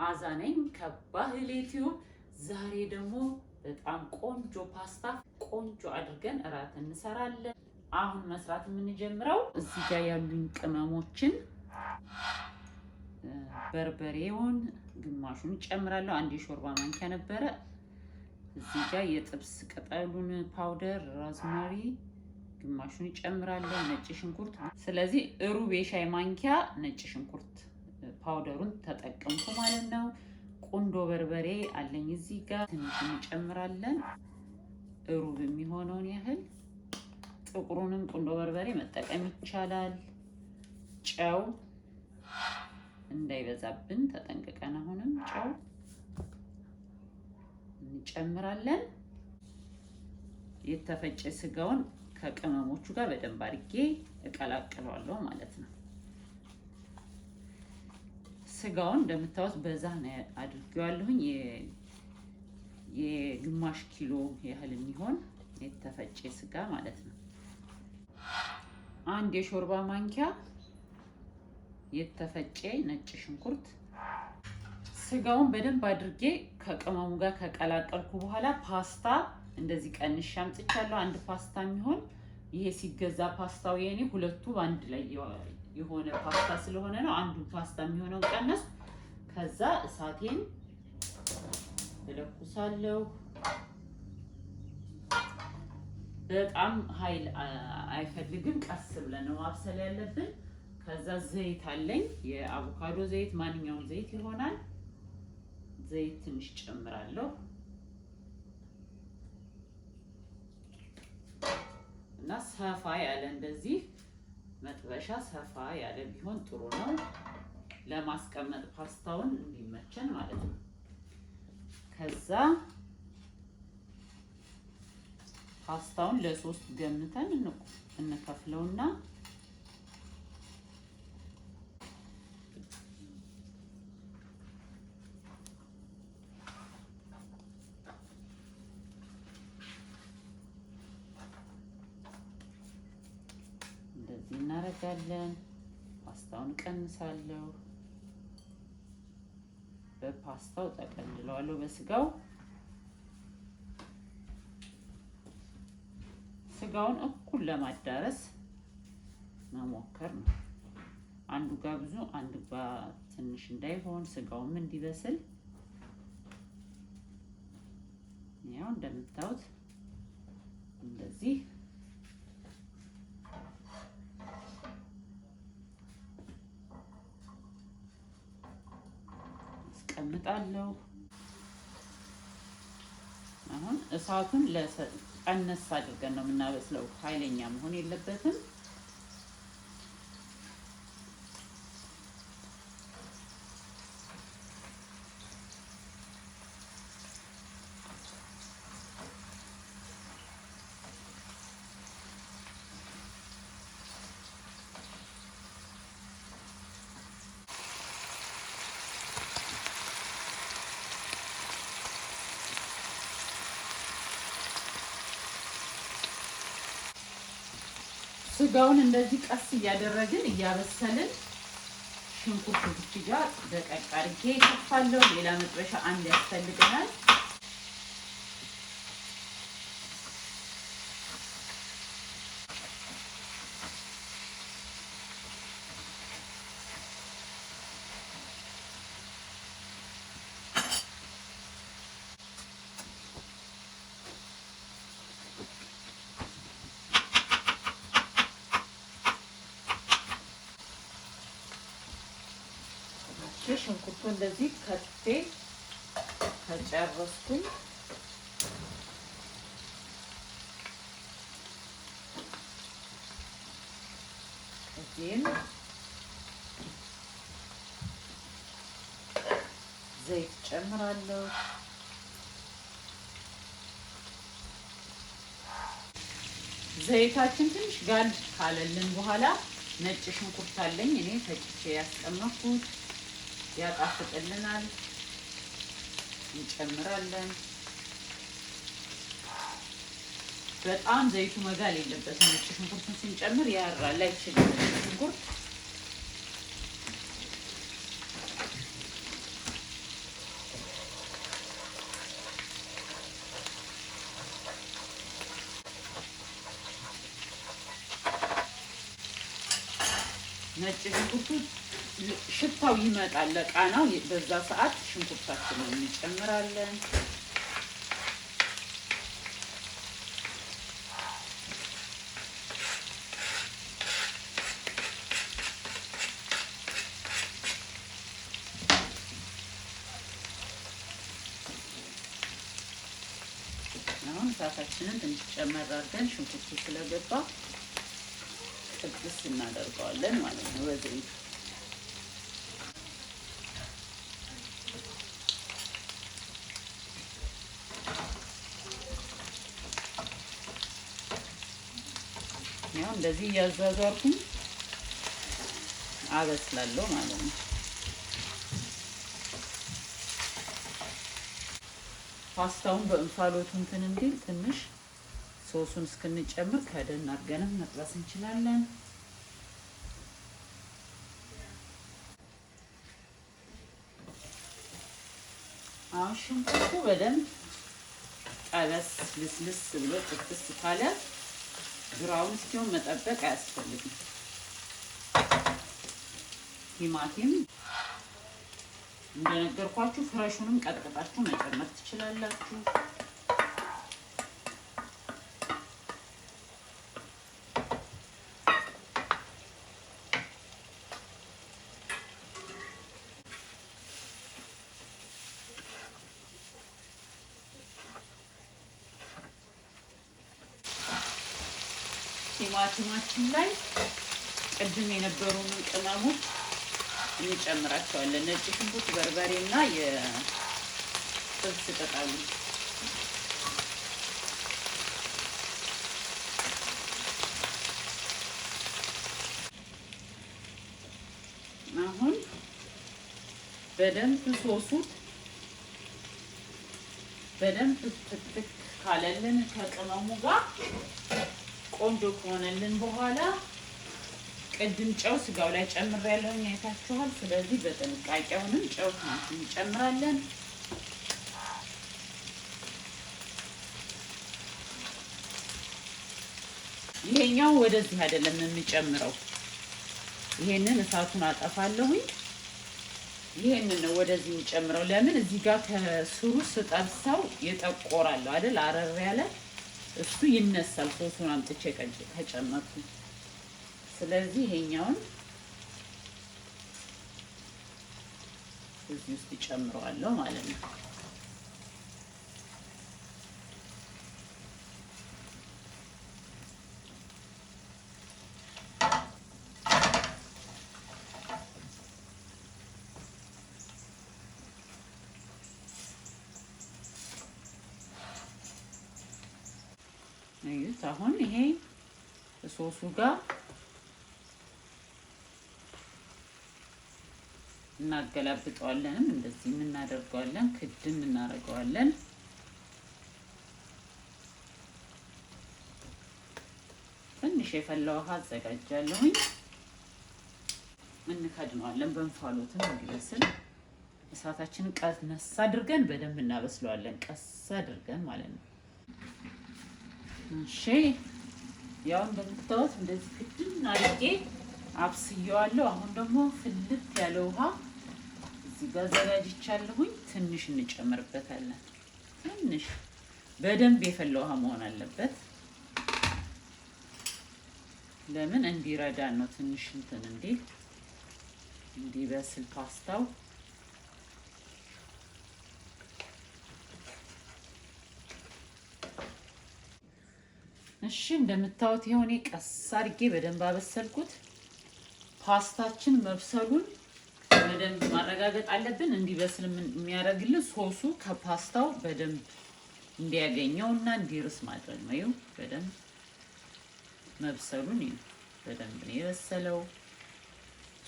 መዓዛ ነኝ ከባህሊቱብ። ዛሬ ደግሞ በጣም ቆንጆ ፓስታ ቆንጆ አድርገን እራት እንሰራለን። አሁን መስራት የምንጀምረው እዚህ ጋር ያሉኝ ቅመሞችን በርበሬውን ግማሹን ጨምራለሁ። አንድ የሾርባ ማንኪያ ነበረ። እዚህ ጋር የጥብስ ቅጠሉን ፓውደር ሮዝመሪ ግማሹን ጨምራለሁ። ነጭ ሽንኩርት፣ ስለዚህ ሩብ የሻይ ማንኪያ ነጭ ሽንኩርት ፓውደሩን ተጠቀምኩ ማለት ነው። ቁንዶ በርበሬ አለኝ እዚህ ጋር ትንሽ እንጨምራለን፣ ሩብ የሚሆነውን ያህል። ጥቁሩንም ቁንዶ በርበሬ መጠቀም ይቻላል። ጨው እንዳይበዛብን ተጠንቅቀን አሁንም ጨው እንጨምራለን። የተፈጨ ስጋውን ከቅመሞቹ ጋር በደንብ አድርጌ እቀላቅለዋለሁ ማለት ነው። ስጋውን እንደምታዩት በዛ ነው አድርጌዋለሁኝ። የግማሽ ኪሎ ያህል የሚሆን የተፈጨ ስጋ ማለት ነው። አንድ የሾርባ ማንኪያ የተፈጨ ነጭ ሽንኩርት። ስጋውን በደንብ አድርጌ ከቅመሙ ጋር ከቀላቀልኩ በኋላ ፓስታ እንደዚህ ቀንሼ አምጥቻለሁ። አንድ ፓስታ የሚሆን ይሄ ሲገዛ ፓስታው የኔ ሁለቱ አንድ ላይ የሆነ ፓስታ ስለሆነ ነው። አንዱ ፓስታ የሚሆነው ቀነስ። ከዛ እሳቴን እለኩሳለሁ። በጣም ኃይል አይፈልግም፣ ቀስ ብለን ነው ማብሰል ያለብን። ከዛ ዘይት አለኝ፣ የአቮካዶ ዘይት፣ ማንኛውም ዘይት ይሆናል። ዘይት ትንሽ ጨምራለሁ እና ሰፋ ያለ እንደዚህ መጥበሻ ሰፋ ያለ ቢሆን ጥሩ ነው፣ ለማስቀመጥ ፓስታውን እንዲመቸን ማለት ነው። ከዛ ፓስታውን ለሶስት ገምተን እንከፍለውና እንደዚህ እናደርጋለን። ፓስታውን ቀንሳለሁ፣ በፓስታው ጠቀልለዋለሁ በስጋው። ስጋውን እኩል ለማዳረስ መሞከር ነው። አንዱ ጋር ብዙ አንዱ ጋር ትንሽ እንዳይሆን ስጋውም እንዲበስል። ያው እንደምታዩት እንደዚህ አስቀምጣለሁ። አሁን እሳቱን ቀነስ አድርገን ነው የምናበስለው፣ ኃይለኛ መሆን የለበትም። ስጋውን እንደዚህ ቀስ እያደረግን እያበሰልን ሽንኩርቱ ብቻ ጋር ደቀቅ አድርጌ ከፋለሁ። ሌላ መጥበሻ አንድ ያስፈልገናል። ሽንኩርቱ እንደዚህ ከትፌ ከጨረስኩኝ እዚህም ዘይት ጨምራለሁ። ዘይታችን ትንሽ ጋል ካለልን በኋላ ነጭ ሽንኩርት አለኝ እኔ ፈጭቼ ያስቀመጥኩት፣ ያጣፍጥልናል። እንጨምራለን። በጣም ዘይቱ መጋል የለበትም። ነጭ ሽንኩርቱን ስንጨምር ያራል አይችልም ሽንኩርት ነጭ ሽንኩርቱ ሽታው ይመጣል ለቃናው። በዛ ሰዓት ሽንኩርታችንን እንጨምራለን። አሁን እሳታችንን ትንሽ ጨመር አድርገን ሽንኩርቱ ስለገባ ጥብስ እናደርገዋለን ማለት ነው በዘይት። ያው እንደዚህ እያዟዟርኩኝ አበስላለሁ ማለት ነው። ፓስታውን በእንፋሎቱ እንትን እንዲል ትንሽ ሶሱን እስክንጨምር ከደን አድርገንም መጥበስ እንችላለን። አሁን ሽንኩርቱ በደንብ ጠበስ ልስልስ ብሎ ጥብስ ካለ ብራውን እስኪሆን መጠበቅ አያስፈልግም። ቲማቲም እንደነገርኳችሁ ፍሬሹንም ቀጥቅጣችሁ መጨመር ትችላላችሁ። ቲማቲማችን ላይ ቅድም የነበሩን ቅመሞች እንጨምራቸዋለን። ነጭ ሽንኩርት፣ በርበሬ እና የጥብስ ቅጠሉ። አሁን በደንብ ሶሱ በደንብ ትክትክ ካለልን ከቅመሙ ጋር ቆንጆ ከሆነልን በኋላ ቅድም ጨው ስጋው ላይ ጨምሬያለሁ አይታችኋል። ስለዚህ በጥንቃቄ አሁንም ጨው እንጨምራለን። ይሄኛው ወደዚህ አይደለም የምንጨምረው። ይሄንን እሳቱን አጠፋለሁኝ። ይሄንን ነው ወደዚህ የምጨምረው። ለምን እዚህ ጋር ከስሩ ስጠብሰው ይጠቆራል አይደል? አረር ያለ እሱ ይነሳል ሶሱን አምጥቼ ከጨመርኩ። ስለዚህ ይሄኛውን እዚህ ውስጥ ጨምረዋለሁ ማለት ነው። እዩት። አሁን ይሄ ሶሱ ጋር እናገላብጠዋለንም እንደዚህ እናደርገዋለን። ክድን እናደርገዋለን። ትንሽ የፈላ ውሃ አዘጋጃለሁኝ። እንከድነዋለን በእንፋሎትም እንዲበስል። እሳታችንን ቀነስ አድርገን በደንብ እናበስለዋለን። ቀስ አድርገን ማለት ነው። እሺ ያው እንደምታዩት እንደዚህ ክድን አድርጌ አብስየዋለሁ። አሁን ደግሞ ፍልት ያለ ውሃ እዚህ ጋር አዘጋጅቻለሁኝ። ትንሽ እንጨምርበታለን። ትንሽ በደንብ የፈላ ውሃ መሆን አለበት። ለምን እንዲረዳን ነው። ትንሽ እንትን እንዲበስል ፓስታው። እሺ እንደምታዩት ይሄኔ ቀስ አድርጌ በደንብ አበሰልኩት። ፓስታችን መብሰሉን በደንብ ማረጋገጥ አለብን። እንዲበስል የሚያደርግልን ሶሱ ከፓስታው በደንብ እንዲያገኘውና እንዲርስ ማድረግ ነው። ይኸው በደንብ መብሰሉን በደንብ ነው የበሰለው።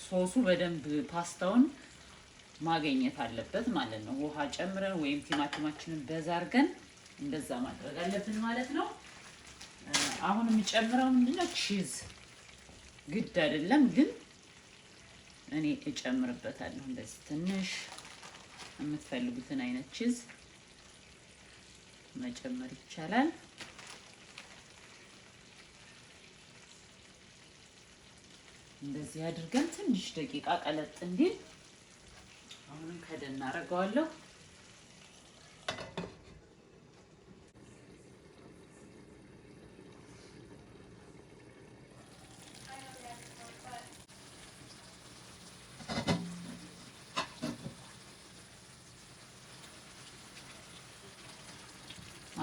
ሶሱ በደንብ ፓስታውን ማግኘት አለበት ማለት ነው። ውሃ ጨምረን ወይም ቲማቲማችንን በዛ አድርገን እንደዛ ማድረግ አለብን ማለት ነው። አሁን የሚጨምረው ምንድነው? ቺዝ ግድ አይደለም ግን እኔ እጨምርበታለሁ። እንደዚህ ትንሽ የምትፈልጉትን አይነት ቺዝ መጨመር ይቻላል። እንደዚህ አድርገን ትንሽ ደቂቃ ቀለጥ እንዲል አሁንም ከደን አደርገዋለሁ።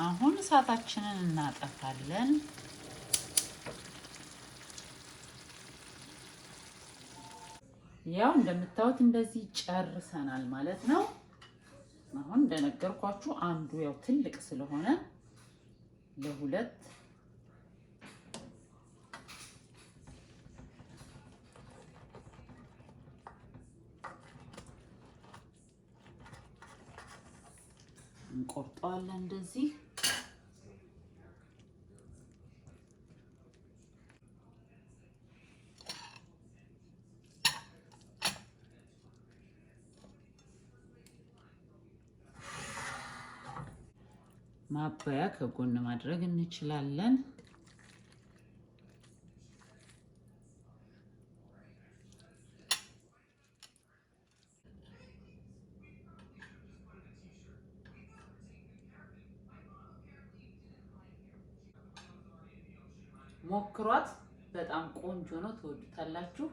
አሁን እሳታችንን እናጠፋለን። ያው እንደምታዩት እንደዚህ ጨርሰናል ማለት ነው። አሁን እንደነገርኳችሁ አንዱ ያው ትልቅ ስለሆነ ለሁለት እንቆርጠዋለን እንደዚህ። ማባያ ከጎን ማድረግ እንችላለን። ሞክሯት፣ በጣም ቆንጆ ነው፣ ትወዱታላችሁ።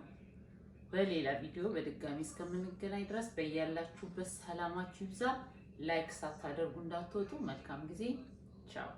በሌላ ቪዲዮ በድጋሚ እስከምንገናኝ ድረስ በያላችሁበት ሰላማችሁ ይብዛ። ላይክ ሳታደርጉ እንዳትወጡ። መልካም ጊዜ። ቻው።